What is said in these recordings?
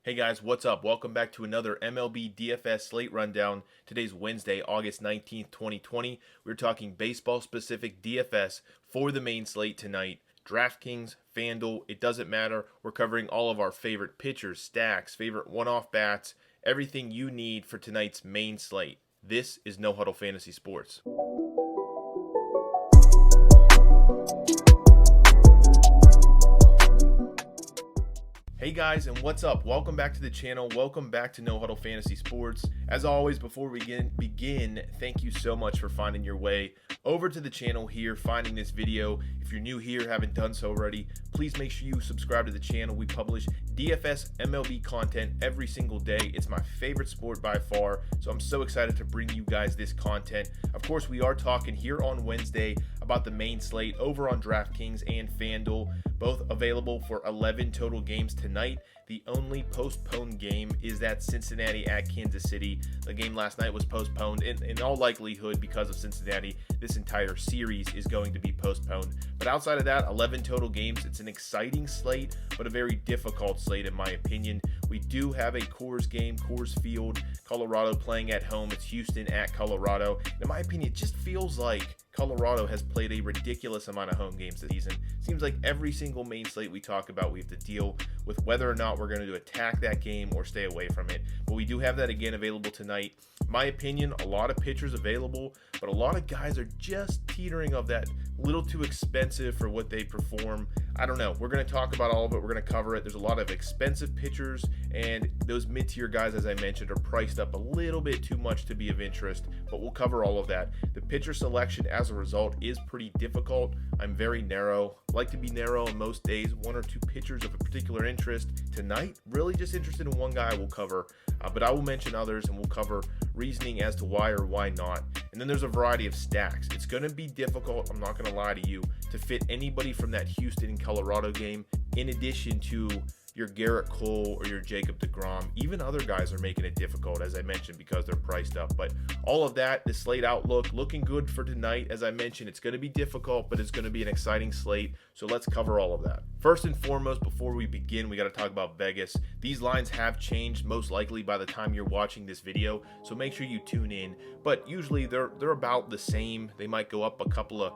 Hey guys, what's up? Welcome back to another MLB DFS slate rundown. Today's Wednesday, August 19th, 2020. We're talking baseball specific DFS for the main slate tonight. DraftKings, FanDuel, it doesn't matter. We're covering all of our favorite pitchers, stacks, favorite one-off bats, everything you need for tonight's main slate. This is No Huddle Fantasy Sports. Hey guys, and what's up? Welcome back to the channel. Welcome back to No Huddle Fantasy Sports. As always, before we begin, thank you so much for finding your way over to the channel here, finding this video. If you're new here, haven't done so already, please make sure you subscribe to the channel. We publish DFS MLB content every single day. It's my favorite sport by far, so I'm so excited to bring you guys this content. Of course, we are talking here on Wednesday about the main slate over on DraftKings and FanDuel, both available for 11 total games tonight. The only postponed game is that Cincinnati at Kansas City. The game last night was postponed. In all likelihood, because of Cincinnati, this entire series is going to be postponed. But outside of that, 11 total games. It's an exciting slate, but a very difficult slate in my opinion. We do have a Coors game, Coors Field, Colorado playing at home. It's Houston at Colorado. In my opinion, it just feels like Colorado has played a ridiculous amount of home games this season. Seems like every single main slate we talk about, we have to deal with whether or not we're going to attack that game or stay away from it. But we do have that again available tonight. My opinion, a lot of pitchers available, but a lot of guys are just teetering of that little too expensive for what they perform. I don't know. We're going to talk about all of it. We're going to cover it. There's a lot of expensive pitchers, and those mid-tier guys, as I mentioned, are priced up a little bit too much to be of interest, but we'll cover all of that. The pitcher selection, as a result, is pretty difficult. I'm very narrow. I like to be narrow on most days. One or two pitchers of a particular interest. Tonight, really just interested in one guy I will cover, but I will mention others, and we'll cover reasoning as to why or why not. And then there's a variety of stacks. It's going to be difficult, I'm not going to lie to you, to fit anybody from that Houston and Colorado game in addition to your Garrett Cole or your Jacob deGrom. Even other guys are making it difficult, as I mentioned, because they're priced up. But all of that, the slate outlook, looking good for tonight. As I mentioned, it's going to be difficult, but it's going to be an exciting slate. So let's cover all of that. First and foremost, before we begin, we got to talk about Vegas. These lines have changed most likely by the time you're watching this video, so make sure you tune in. But usually they're about the same. They might go up a couple of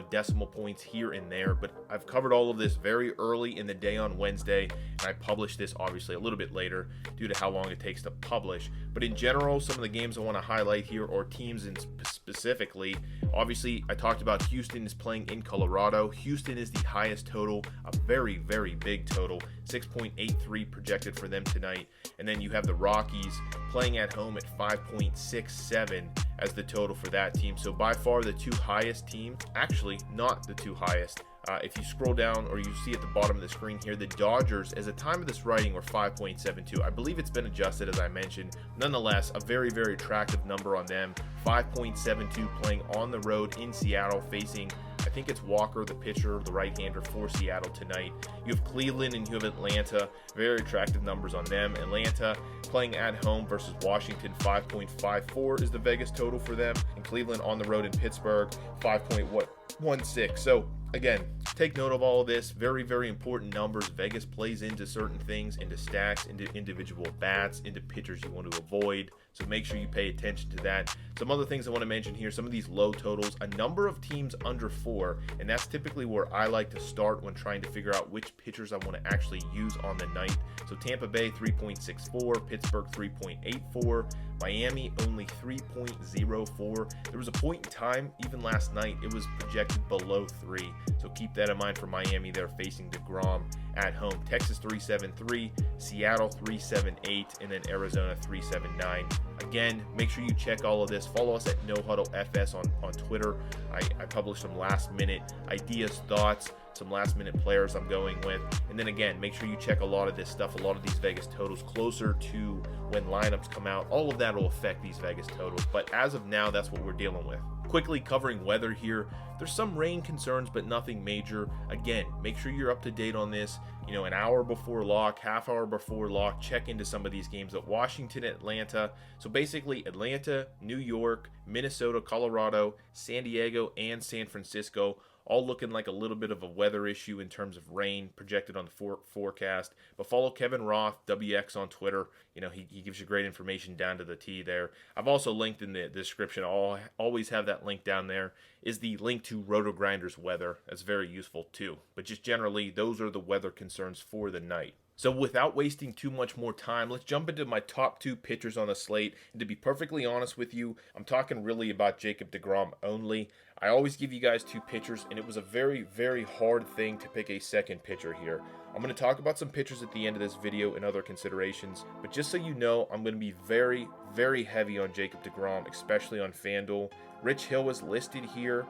decimal points here and there, but I've covered all of this very early in the day on Wednesday, and I published this obviously a little bit later due to how long it takes to publish. But in general, some of the games I want to highlight here, or teams in specifically, obviously I talked about Houston is playing in Colorado. Houston is the highest total, a very, very big total, 6.83 projected for them tonight. And then you have the Rockies playing at home at 5.67 as the total for that team. So by far the two highest teams, actually not the two highest. If you scroll down, or you see at the bottom of the screen here, the Dodgers, as the time of this writing, were 5.72. I believe it's been adjusted, as I mentioned. Nonetheless, a very, very attractive number on them. 5.72 playing on the road in Seattle, facing, I think it's Walker, the pitcher, the right-hander for Seattle tonight. You have Cleveland and you have Atlanta. Very attractive numbers on them. Atlanta playing at home versus Washington, 5.54 is the Vegas total for them. And Cleveland on the road in Pittsburgh, 5.16. So again, take note of all of this. Very, very important numbers. Vegas plays into certain things, into stacks, into individual bats, into pitchers you want to avoid. So make sure you pay attention to that. Some other things I want to mention here, some of these low totals, a number of teams under 4, and that's typically where I like to start when trying to figure out which pitchers I want to actually use on the night. So Tampa Bay 3.64, Pittsburgh 3.84, Miami only 3.04. There was a point in time, even last night, it was projected below 3. So keep that in mind for Miami. They're facing deGrom at home. Texas 3.73, Seattle 3.78, and then Arizona 3.79. Again, make sure you check all of this. Follow us at No Huddle FS on Twitter. I publish some last minute ideas, thoughts, some last minute players I'm going with. And then again, make sure you check a lot of this stuff, a lot of these Vegas totals closer to when lineups come out. All of that will affect these Vegas totals. But as of now, that's what we're dealing with. Quickly covering weather here. There's some rain concerns, but nothing major. Again, make sure you're up to date on this. An hour before lock, half hour before lock, check into some of these games at Washington, Atlanta. So basically Atlanta, New York, Minnesota, Colorado, San Diego, and San Francisco all looking like a little bit of a weather issue in terms of rain projected on the forecast. But follow Kevin Roth, WX on Twitter. He gives you great information down to the T there. I've also linked in the description. I'll always have that link down there. Is the link to RotoGrinders weather. That's very useful too. But just generally, those are the weather concerns for the night. So without wasting too much more time, let's jump into my top 2 pitchers on the slate. And to be perfectly honest with you, I'm talking really about Jacob deGrom only. I always give you guys 2 pitchers, and it was a very, very hard thing to pick a second pitcher here. I'm going to talk about some pitchers at the end of this video and other considerations, but just so you know, I'm going to be very, very heavy on Jacob deGrom, especially on FanDuel. Rich Hill is listed here.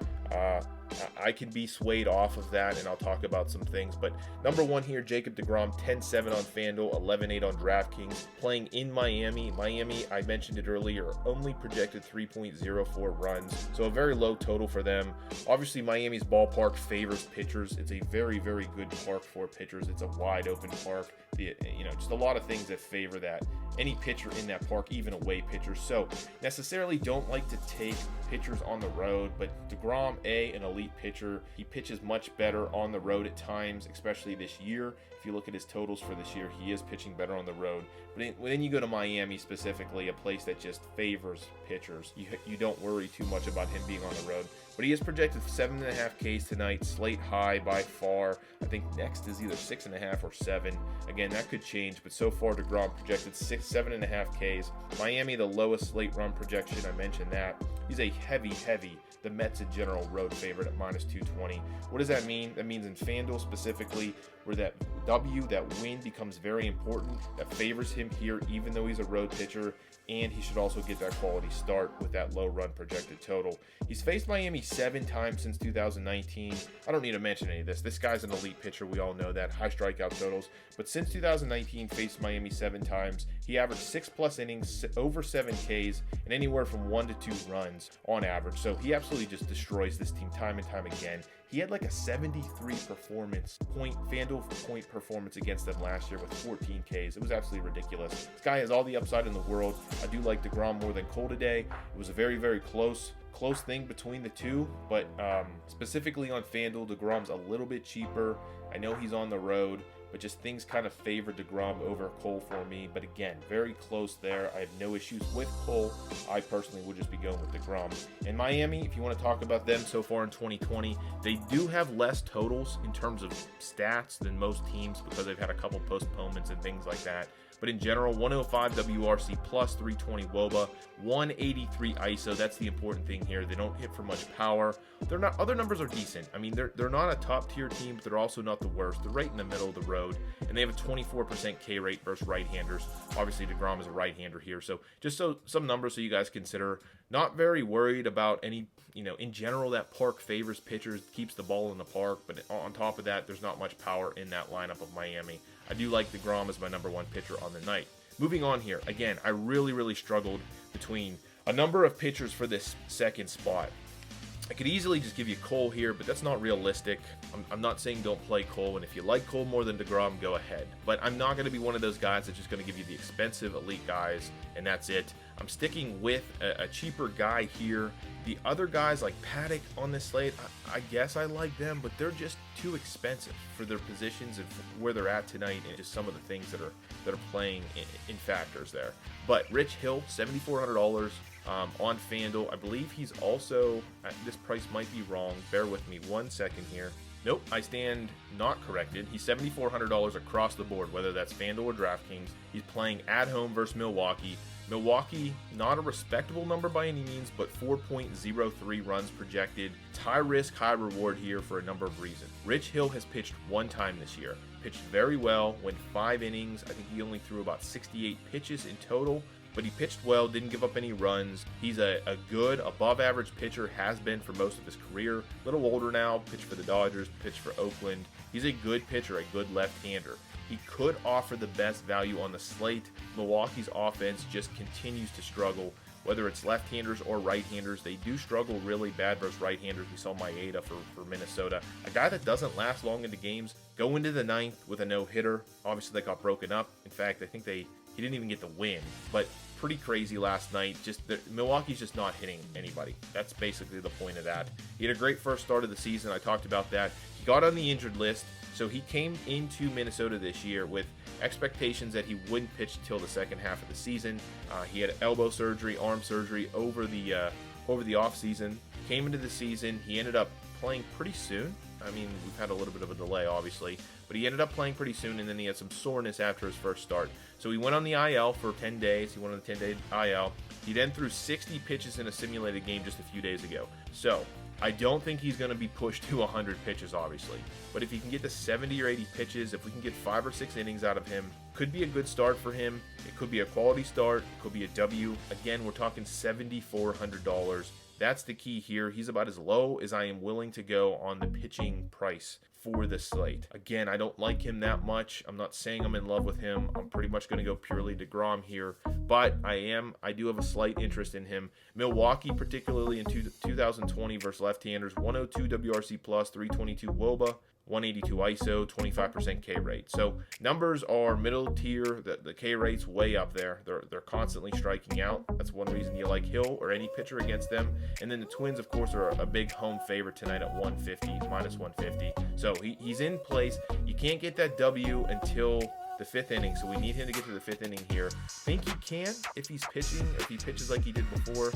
I can be swayed off of that, and I'll talk about some things. But number 1 here, Jacob deGrom, 10-7 on FanDuel, 11-8 on DraftKings, playing in Miami. Miami, I mentioned it earlier, only projected 3.04 runs, so a very low total for them. Obviously, Miami's ballpark favors pitchers. It's a very, very good park for pitchers. It's a wide open park. Just a lot of things that favor that. Any pitcher in that park, even away pitchers. So necessarily don't like to take pitchers on the road, but deGrom, an elite pitcher. He pitches much better on the road at times, especially this year. If you look at his totals for this year, he is pitching better on the road. But then you go to Miami specifically, a place that just favors pitchers. You don't worry too much about him being on the road. But he is projected 7.5 Ks tonight, slate high by far. I think next is either 6.5 or 7. Again, that could change, but so far deGrom projected 7.5 Ks. Miami, the lowest slate run projection, I mentioned that. He's a heavy, the Mets in general road favorite at -220. What does that mean? That means in FanDuel specifically, where that win becomes very important, that favors him here even though he's a road pitcher, and he should also get that quality start with that low run projected total. He's faced Miami 7 times since 2019. I don't need to mention any of this. This guy's an elite pitcher. We all know that. High strikeout totals. But since 2019, faced Miami 7 times. He averaged 6+ innings, over 7 Ks, and anywhere from 1 to 2 runs on average. So he absolutely just destroys this team time and time again. He had like a 73 FanDuel point performance against them last year with 14 Ks. It was absolutely ridiculous. This guy has all the upside in the world. I do like deGrom more than Cole today. It was a very, very close thing between the two, but specifically on FanDuel, deGrom's a little bit cheaper. I know he's on the road, but just things kind of favor deGrom over Cole for me. But again, very close there. I have no issues with Cole. I personally would just be going with deGrom. And Miami, if you want to talk about them so far in 2020, they do have less totals in terms of stats than most teams because they've had a couple postponements and things like that. But in general, 105 WRC plus 320 WOBA, 183 ISO. That's the important thing here. They don't hit for much power. They're not. Other numbers are decent. I mean, they're not a top tier team, but they're also not the worst. They're right in the middle of the road, and they have a 24% K rate versus right-handers. Obviously, deGrom is a right-hander here, so just some numbers so you guys consider. Not very worried about any. In general, that park favors pitchers, keeps the ball in the park, but on top of that, there's not much power in that lineup of Miami. I do like deGrom as my number 1 pitcher on the night. Moving on here, again, I really struggled between a number of pitchers for this second spot. I could easily just give you Cole here, but that's not realistic. I'm not saying don't play Cole, and if you like Cole more than deGrom, go ahead. But I'm not going to be one of those guys that's just going to give you the expensive elite guys, and that's it. I'm sticking with a cheaper guy here. The other guys like Paddock on this slate, I guess I like them, but they're just too expensive for their positions and where they're at tonight, and just some of the things that are playing in factors there. But Rich Hill, $7,400 on FanDuel. I believe he's also, this price might be wrong. Bear with me 1 second here. Nope, I stand not corrected. He's $7,400 across the board, whether that's FanDuel or DraftKings. He's playing at home versus Milwaukee. Milwaukee, not a respectable number by any means, but 4.03 runs projected. It's high risk, high reward here for a number of reasons. Rich Hill has pitched 1 time this year. Pitched very well, went 5 innings. I think he only threw about 68 pitches in total, but he pitched well, didn't give up any runs. He's a good, above average pitcher, has been for most of his career. A little older now, pitched for the Dodgers, pitched for Oakland. He's a good pitcher, a good left-hander. He could offer the best value on the slate. Milwaukee's offense just continues to struggle, whether it's left-handers or right-handers. They do struggle really bad versus right-handers. We saw Maeda for Minnesota. A guy that doesn't last long into games, go into the 9th with a no-hitter. Obviously, they got broken up. In fact, I think they He didn't even get the win, but pretty crazy last night. Milwaukee's just not hitting anybody. That's basically the point of that. He had a great first start of the season. I talked about that. He got on the injured list, so he came into Minnesota this year with expectations that he wouldn't pitch until the second half of the season. He had elbow surgery, arm surgery over the off season. Came into the season. He ended up playing pretty soon. I mean, we've had a little bit of a delay, obviously, but he ended up playing pretty soon, and then he had some soreness after his first start. So he went on the IL for 10 days. He went on the 10-day IL. He then threw 60 pitches in a simulated game just a few days ago. So I don't think he's going to be pushed to 100 pitches, obviously. But if he can get to 70 or 80 pitches, if we can get 5 or 6 innings out of him, could be a good start for him. It could be a quality start. It could be a W. Again, we're talking $7,400. That's the key here. He's about as low as I am willing to go on the pitching price for the slate. Again, I don't like him that much. I'm not saying I'm in love with him. I'm pretty much going to go purely DeGrom here, but I do have a slight interest in him. Milwaukee, particularly in 2020 versus left-handers, 102 WRC plus, 322 WOBA, 182 ISO, 25% K rate. So numbers are middle tier. The K rate's way up there. They're constantly striking out. That's one reason you like Hill or any pitcher against them. And then the Twins, of course, are a big home favorite tonight at 150, minus 150. So he's in place. You can't get that W until the 5th inning, so we need him to get to the 5th inning here. Think he can if he's pitching, if he pitches like he did before.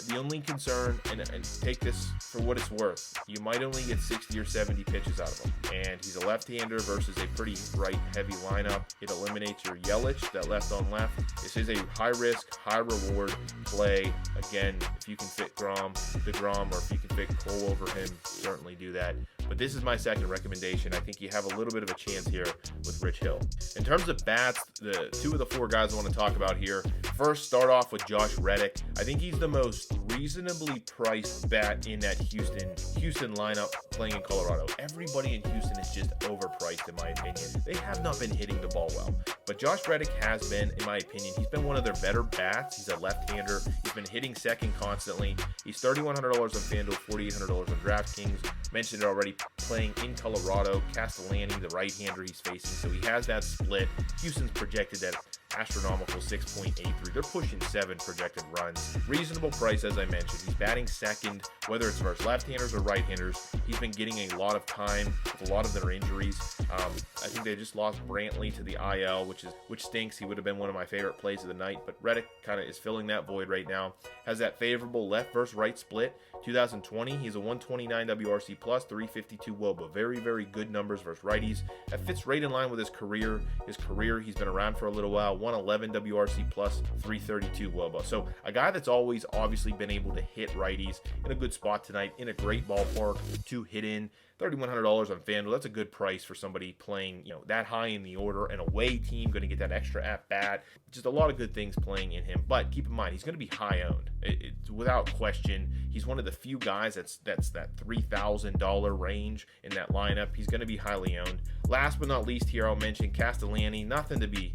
The only concern, and take this for what it's worth, you might only get 60 or 70 pitches out of him. And he's a left-hander versus a pretty right-heavy lineup. It eliminates your Yelich, that left on left. This is a high-risk, high-reward play. Again, if you can fit DeGrom, or if you can fit Cole over him, certainly do that. But this is my second recommendation. I think you have a little bit of a chance here with Rich Hill. In terms of bats, the 2 of the 4 guys I want to talk about here. First, start off with Josh Reddick. I think he's the most reasonably priced bat in that Houston lineup playing in Colorado. Everybody in Houston is just overpriced, in my opinion. They have not been hitting the ball well. But Josh Reddick has been, in my opinion, he's been one of their better bats. He's a left-hander. He's been hitting second constantly. He's $3,100 on FanDuel, $4,800 on DraftKings. Mentioned it already, playing in Colorado. Castellani, the right-hander he's facing, so he has that split. Houston's projected at astronomical 6.83. They're pushing 7 projected runs. Reasonable price, as I mentioned. He's batting second, whether it's versus left-handers or right-handers. He's been getting a lot of time with a lot of their injuries. I think they just lost Brantley to the IL, which stinks. He would have been one of my favorite plays of the night, but Reddick kind of is filling that void right now. Has that favorable left versus right split. 2020, he's a 129 WRC plus, 352 WOBA. Very, very good numbers versus righties. That fits right in line with his career. He's been around for a little while. 111 WRC plus, 332 WOBA. So a guy that's always obviously been able to hit righties in a good spot tonight, in a great ballpark to hit in. $3,100 on FanDuel. That's a good price for somebody playing, that high in the order. An away team going to get that extra at bat. Just a lot of good things playing in him. But keep in mind, he's going to be high owned. It's without question. He's one of the few guys that's that $3,000 range in that lineup. He's going to be highly owned. Last but not least here, I'll mention Castellani. Nothing to be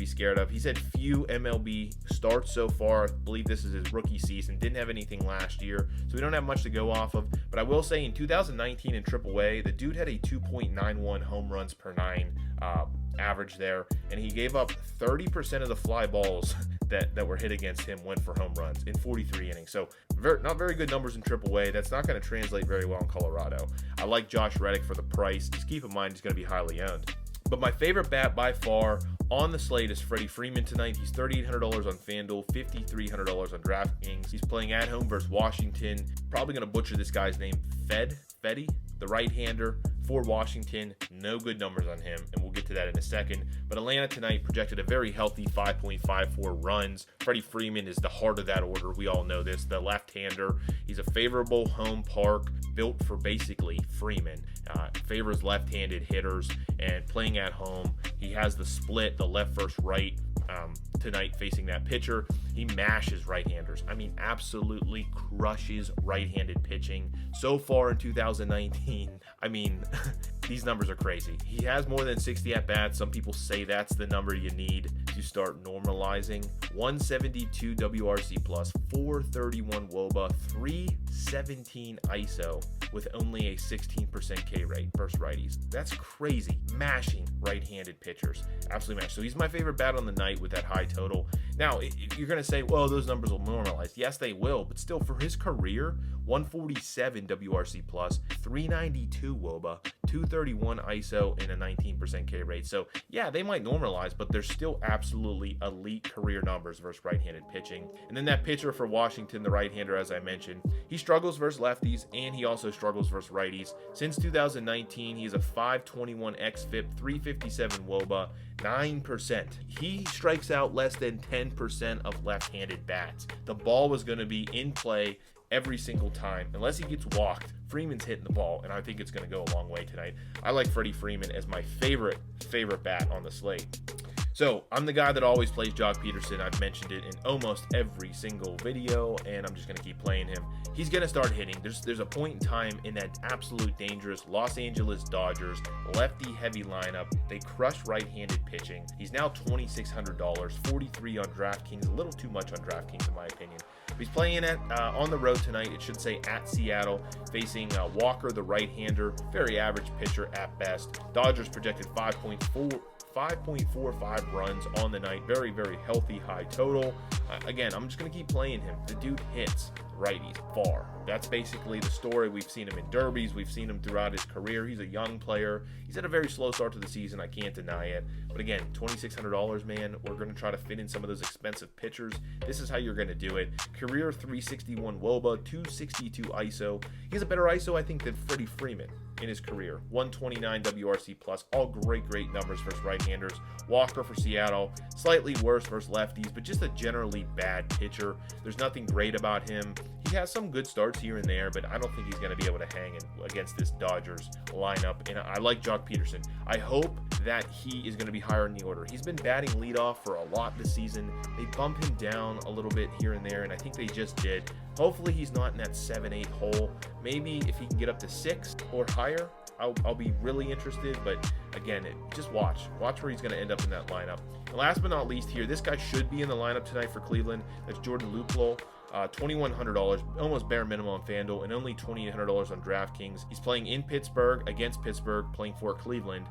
scared of. He's had few MLB starts so far. I believe this is his rookie season. Didn't have anything last year, so we don't have much to go off of. But I will say in 2019 in AAA, the dude had a 2.91 home runs per 9 average there, and he gave up 30% of the fly balls that were hit against him went for home runs in 43 innings. So not very good numbers in AAA. That's not going to translate very well in Colorado. I like Josh Reddick for the price. Just keep in mind he's going to be highly owned. But my favorite bat by far on the slate is Freddie Freeman tonight. He's $3,800 on FanDuel, $5,300 on DraftKings. He's playing at home versus Washington. Probably going to butcher this guy's name. Fedde, the right-hander for Washington. No good numbers on him, and we'll get to that in a second. But Atlanta tonight projected a very healthy 5.54 runs. Freddie Freeman is the heart of that order. We all know this. The left-hander. He's a favorable home park built for basically Freeman. Favors left-handed hitters, and playing at home, he has the split, the left versus right. tonight facing that pitcher. He mashes right-handers. I mean, absolutely crushes right-handed pitching. So far in 2019, I mean, these numbers are crazy. He has more than 60 at-bats. Some people say that's the number you need to start normalizing. 172 WRC plus, 431 WOBA, 317 ISO with only a 16% K rate versus righties. That's crazy. Mashing right-handed pitchers. Absolutely mash. So he's my favorite bat on the night with that high total. Now, you're going to say, well, those numbers will normalize. Yes, they will, but still, for his career, 147 WRC plus, 392 WOBA, 231 ISO, and a 19% K rate. So, yeah, they might normalize, but they're still absolutely elite career numbers versus right-handed pitching. And then that pitcher for Washington, the right-hander, as I mentioned, he struggles versus lefties, and he also struggles versus righties. Since 2019, he's a 521 xFIP, 357 WOBA, 9%. He strikes out less than 10% of left-handed bats. The ball was going to be in play every single time. Unless he gets walked, Freeman's hitting the ball, and I think it's going to go a long way tonight. I like Freddie Freeman as my favorite bat on the slate. So I'm the guy that always plays Jock Peterson. I've mentioned it in almost every single video, and I'm just going to keep playing him. He's going to start hitting. There's a point in time in that absolute dangerous Los Angeles Dodgers lefty-heavy lineup. They crush right-handed pitching. He's now $2,600, 43 on DraftKings. A little too much on DraftKings, in my opinion. He's playing on the road tonight. It should say at Seattle, facing Walker, the right-hander. Very average pitcher at best. Dodgers projected 5.45 runs on the night. Very, very healthy high total. Again, I'm just going to keep playing him. The dude hits righties far. That's basically the story. We've seen him in derbies. We've seen him throughout his career. He's a young player. He's had a very slow start to the season. I can't deny it. But again, $2,600, man. We're going to try to fit in some of those expensive pitchers. This is how you're going to do it. Career 361 WOBA, 262 ISO. He has a better ISO, I think, than Freddie Freeman in his career. 129 WRC plus. All great numbers versus right-handers. Walker for Seattle, slightly worse versus lefties, but just a generally bad pitcher. There's nothing great about him. He has some good starts here and there, but I don't think he's going to be able to hang against this Dodgers lineup. And I like Jock Peterson. I hope that he is going to be higher in the order. He's been batting leadoff for a lot this season. They bump him down a little bit here and there, and I think they just did. Hopefully he's not in that 7-8 hole. Maybe if he can get up to 6 or higher, I'll be really interested. But again, just watch where he's going to end up in that lineup. And last but not least here, this guy should be in the lineup tonight for Cleveland. That's Jordan Luplow. $2,100, almost bare minimum on FanDuel, and only $2,800 on DraftKings. He's playing in Pittsburgh, against Pittsburgh, playing for Cleveland.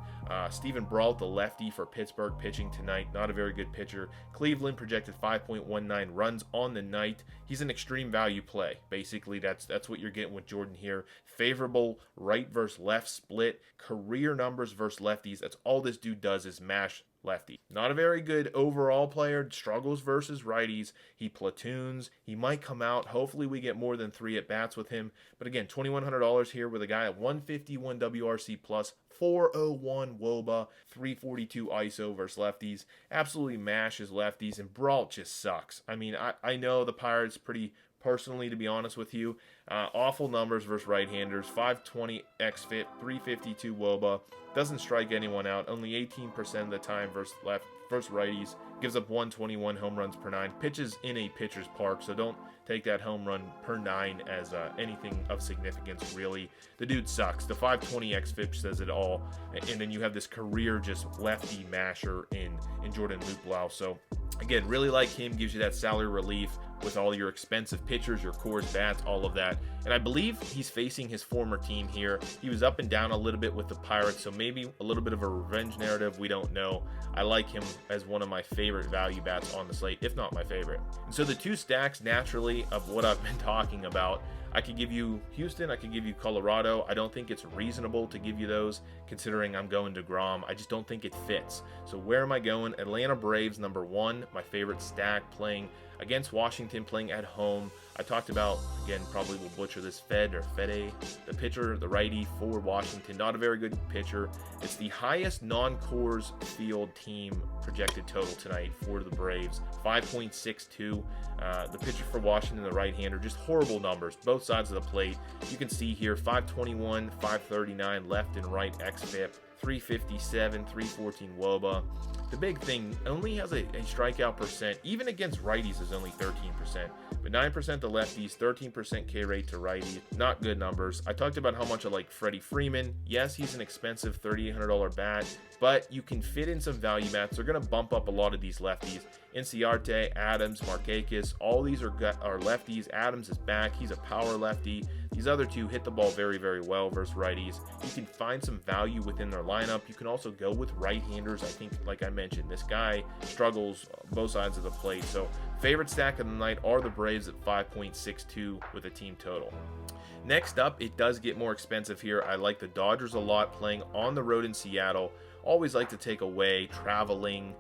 Steven Brault, the lefty for Pittsburgh, pitching tonight. Not a very good pitcher. Cleveland projected 5.19 runs on the night. He's an extreme value play. Basically, that's what you're getting with Jordan here. Favorable right versus left split. Career numbers versus lefties. That's all this dude does is mash lefty. Not a very good overall player. Struggles versus righties. He platoons. He might come out. Hopefully we get more than 3 at-bats with him. But again, $2,100 here with a guy at 151 WRC plus, 401 WOBA, 342 ISO versus lefties. Absolutely mashes lefties, and Brault just sucks. I mean, I know the Pirates pretty personally, to be honest with you. Awful numbers versus right-handers. 520 xFIP, 352 WOBA. Doesn't strike anyone out. Only 18% of the time versus righties. Gives up 121 home runs per 9. Pitches in a pitcher's park, so don't take that home run per 9 as anything of significance, really. The dude sucks. The 520 xFIP says it all. And then you have this career just lefty masher in Jordan Luplow. So again, really like him. Gives you that salary relief with all your expensive pitchers, your Coors bats, all of that. And I believe he's facing his former team here. He was up and down a little bit with the Pirates, so maybe a little bit of a revenge narrative. We don't know. I like him as one of my favorite value bats on the slate, if not my favorite. And so the two stacks, naturally, of what I've been talking about, I could give you Houston, I could give you Colorado. I don't think it's reasonable to give you those, considering I'm going to DeGrom. I just don't think it fits. So where am I going? Atlanta Braves, number 1, my favorite stack, playing against Washington, playing at home. I talked about, again, probably will butcher this, Fede, the pitcher, the righty for Washington. Not a very good pitcher. It's the highest non-Coors Field team projected total tonight for the Braves, 5.62. The pitcher for Washington, the right-hander, just horrible numbers, both sides of the plate. You can see here, 521, 539 left and right xFIP, 357, 314 WOBA. The big thing, only has a strikeout percent, even against righties, is only 13%. But 9% to lefties, 13% K rate to righties. Not good numbers. I talked about how much I like Freddie Freeman. Yes, he's an expensive $3,800 bat, but you can fit in some value bats. They're going to bump up a lot of these lefties. Inciarte, Adams, Markakis, all these are lefties. Adams is back. He's a power lefty. These other two hit the ball very, very well versus righties. You can find some value within their lineup. You can also go with right-handers. I think, like I mentioned, this guy struggles both sides of the plate. So favorite stack of the night are the Braves at 5.62 with a team total. Next up, it does get more expensive here. I like the Dodgers a lot, playing on the road in Seattle. Always like to take away traveling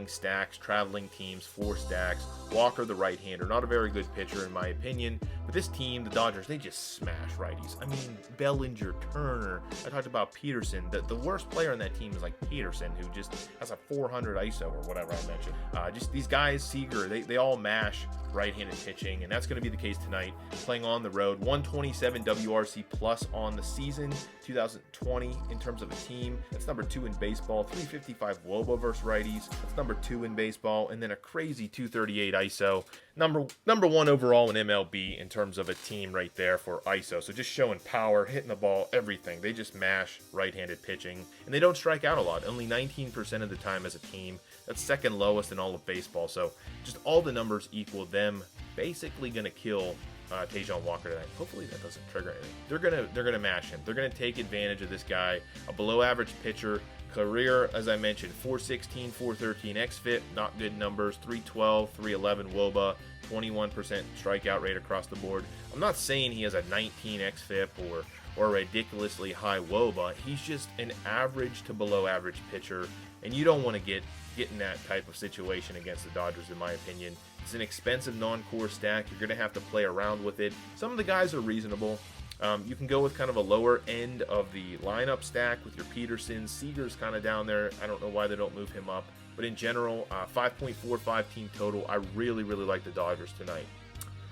stacks, traveling teams, 4 stacks. Walker, the right-hander, not a very good pitcher in my opinion. But this team, the Dodgers, they just smash righties. I mean, Bellinger, Turner. I talked about Peterson. The worst player on that team is like Peterson, who just has a 400 ISO or whatever I mentioned. Just these guys, Seager, they all mash right-handed pitching, and that's going to be the case tonight. Playing on the road, 127 WRC plus on the season, 2020 in terms of a team. That's number 2 in baseball. 355 WOBA versus righties. That's number 2 in baseball, and then a crazy 238 ISO. Number 1 overall in MLB in terms of a team right there for ISO. So just showing power, hitting the ball, everything. They just mash right-handed pitching, and they don't strike out a lot. Only 19% of the time as a team. That's second lowest in all of baseball. So just all the numbers equal them basically going to kill Taijuan Walker tonight. Hopefully that doesn't trigger anything. They're gonna mash him. They're gonna take advantage of this guy, a below average pitcher. Career, as I mentioned, 416, 413 xFIP, not good numbers. 312, 311 WOBA, 21% strikeout rate across the board. I'm not saying he has a 19 xFIP or a ridiculously high WOBA. He's just an average to below average pitcher, and you don't want to get in that type of situation against the Dodgers, in my opinion. It's an expensive non-core stack. You're going to have to play around with it. Some of the guys are reasonable. You can go with kind of a lower end of the lineup stack with your Peterson. Seager's kind of down there. I don't know why they don't move him up. But in general, 5.45 team total. I really, really like the Dodgers tonight.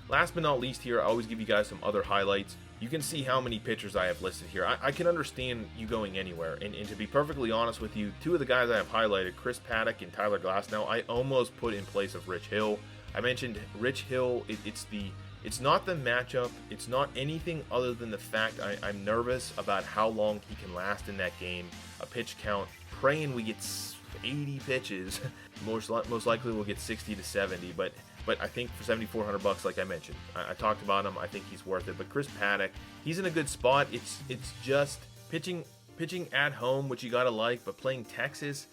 Last but not least here, I always give you guys some other highlights. You can see how many pitchers I have listed here. I can understand you going anywhere. And to be perfectly honest with you, 2 of the guys I have highlighted, Chris Paddock and Tyler Glasnow, I almost put in place of Rich Hill. I mentioned Rich Hill, it's not the matchup. It's not anything other than the fact I'm nervous about how long he can last in that game. A pitch count, praying we get 80 pitches. Most likely we'll get 60 to 70, but I think for $7,400, like I mentioned, I talked about him. I think he's worth it. But Chris Paddock, he's in a good spot. It's just pitching at home, which you gotta like, but playing Texas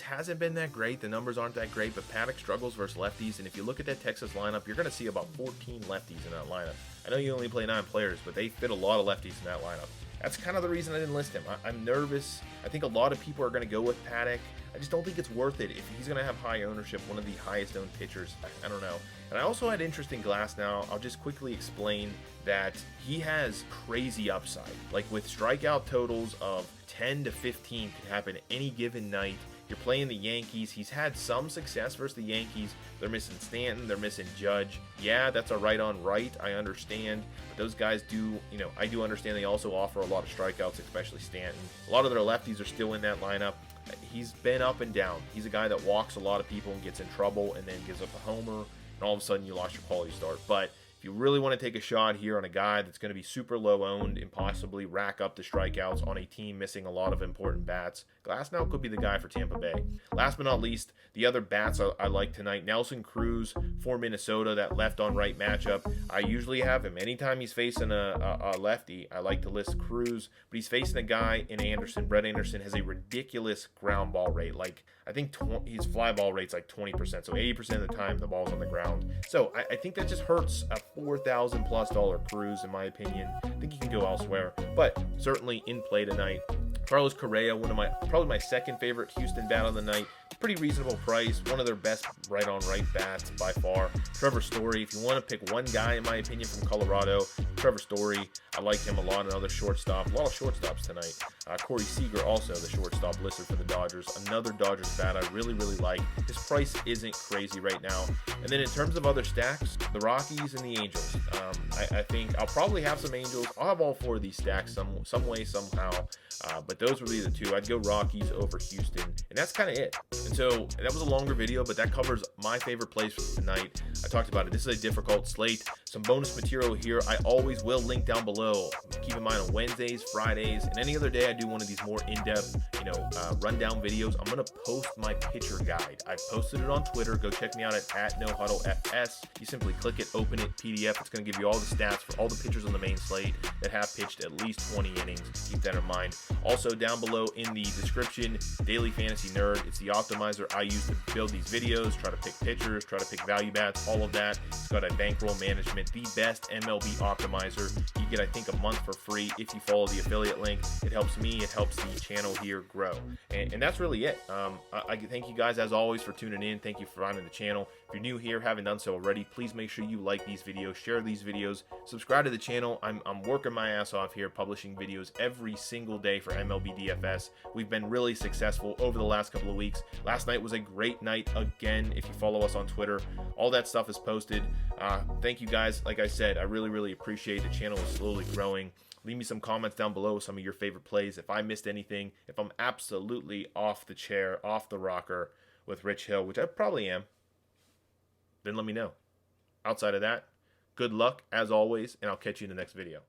hasn't been that great. The numbers aren't that great, but Paddock struggles versus lefties. And if you look at that Texas lineup, you're going to see about 14 lefties in that lineup. I know you only play 9 players, but they fit a lot of lefties in that lineup. That's kind of the reason I didn't list him. I'm nervous. I think a lot of people are going to go with Paddock. I just don't think it's worth it. If he's going to have high ownership, one of the highest owned pitchers, I don't know. And I also had interest in Glasnow. I'll just quickly explain that he has crazy upside. Like with strikeout totals of 10 to 15 could happen any given night. You're playing the Yankees. He's had some success versus the Yankees. They're missing Stanton. They're missing Judge. Yeah, that's a right on right. I understand. But those guys do, I do understand they also offer a lot of strikeouts, especially Stanton. A lot of their lefties are still in that lineup. He's been up and down. He's a guy that walks a lot of people and gets in trouble and then gives up a homer. And all of a sudden you lost your quality start. But if you really want to take a shot here on a guy that's going to be super low owned and possibly rack up the strikeouts on a team missing a lot of important bats, Glasnow could be the guy for Tampa Bay. Last but not least, the other bats I like tonight, Nelson Cruz for Minnesota, that left on right matchup. I usually have him anytime he's facing a lefty. I like to list Cruz, but he's facing a guy in Anderson. Brett Anderson has a ridiculous ground ball rate. Like, I think his fly ball rate's like 20%, so 80% of the time the ball's on the ground. So I think that just hurts a $4,000+ Cruz, in my opinion. I think he can go elsewhere, but certainly in play tonight. Carlos Correa, probably my second favorite Houston bat of the night. pretty reasonable price. One of their best right-on-right bats by far. Trevor Story, if you want to pick one guy, in my opinion, from Colorado, Trevor Story, I like him a lot. Another shortstop. A lot of shortstops tonight. Corey Seager, also the shortstop listed for the Dodgers. Another Dodgers bat I really, really like. His price isn't crazy right now. And then in terms of other stacks, the Rockies and the Angels. I think I'll probably have some Angels. I'll have all four of these stacks some way, somehow. But those would be the two. I'd go Rockies over Houston. And that's kind of it. And so that was a longer video, but that covers my favorite plays for tonight. I talked about it. This is a difficult slate. Some bonus material here. I always will link down below. Keep in mind on Wednesdays, Fridays, and any other day I do one of these more in-depth, rundown videos. I'm going to post my pitcher guide. I posted it on Twitter. Go check me out at No Huddle FS. You simply click it, open it, PDF. It's going to give you all the stats for all the pitchers on the main slate that have pitched at least 20 innings. Keep that in mind. Also down below in the description, Daily Fantasy Nerd. It's the optimizer I use to build these videos, try to pick pitchers, try to pick value bats, all of that. It's got a bankroll management, the best MLB optimizer. You get, I think, a month for free if you follow the affiliate link. It helps me, it helps the channel here grow. And that's really it. I thank you guys, as always, for tuning in. Thank you for finding the channel. If you're new here, haven't done so already, please make sure you like these videos, share these videos, subscribe to the channel. I'm working my ass off here, publishing videos every single day for MLB DFS. We've been really successful over the last couple of weeks. Last night was a great night again. If you follow us on Twitter, all that stuff is posted. Thank you guys. Like I said, I really, really appreciate the channel is slowly growing. Leave me some comments down below with some of your favorite plays. If I missed anything, if I'm absolutely off the chair, off the rocker with Rich Hill, which I probably am, then let me know. Outside of that, good luck as always, and I'll catch you in the next video.